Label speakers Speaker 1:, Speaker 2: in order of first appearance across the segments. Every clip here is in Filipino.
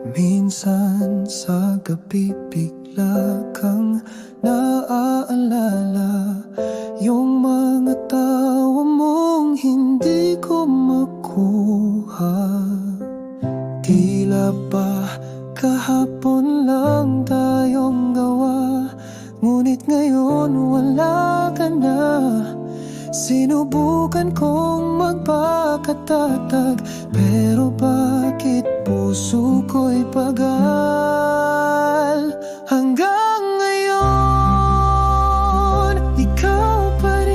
Speaker 1: Minsan sa gabi bigla kang naaalala, yung mga tawa mong hindi ko makuha. Tila ba kahapon lang tayong gawa, ngunit ngayon wala ka na. Sinubukan kong magpakatatag, pero bakit puso ko'y pagal? Hanggang ngayon, ikaw pa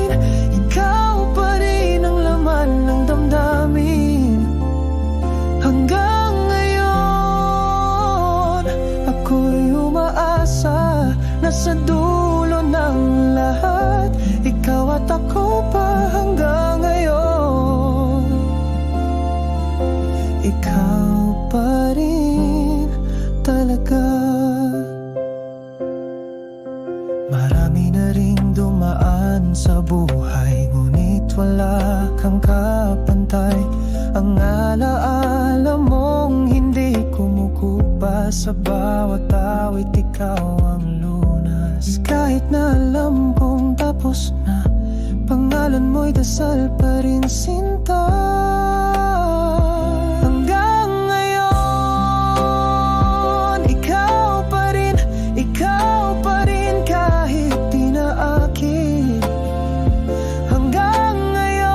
Speaker 1: rin ang laman ng damdamin. Hanggang ngayon, ako'y umaasa na sa dulo ng lahat, ikaw at ako pa hanggang ngayon. Ikaw pa rin talaga. Marami na ring dumaan sa buhay, ngunit wala kang kapantay. Ang alaala mong hindi kumukupa, sa bawat awit ikaw ang lunas. Kahit na alam kong tapos na, pangalan mo'y dasal pa rin, sinta. Hanggang ngayon, ikaw pa rin kahit di na akin. Hanggang ngayon,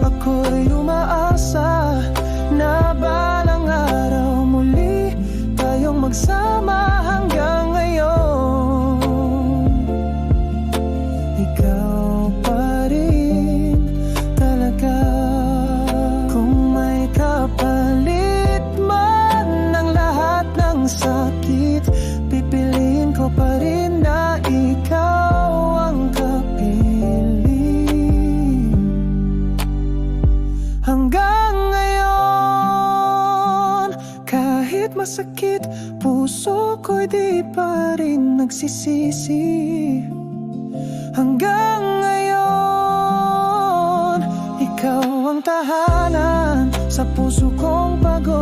Speaker 1: ako'y umaasa na balang araw muli tayong magsama. Hanggang ngayon, ikaw pa rin talaga. Kung may kapalit man ng lahat ng sakit, pipiliin ko pa rin na ikaw ang kapiling. Hanggang ngayon, kahit masakit, puso ko'y di pa rin nagsisisi. Hanggang ngayon, ikaw ang tahanan sa puso kong pagod.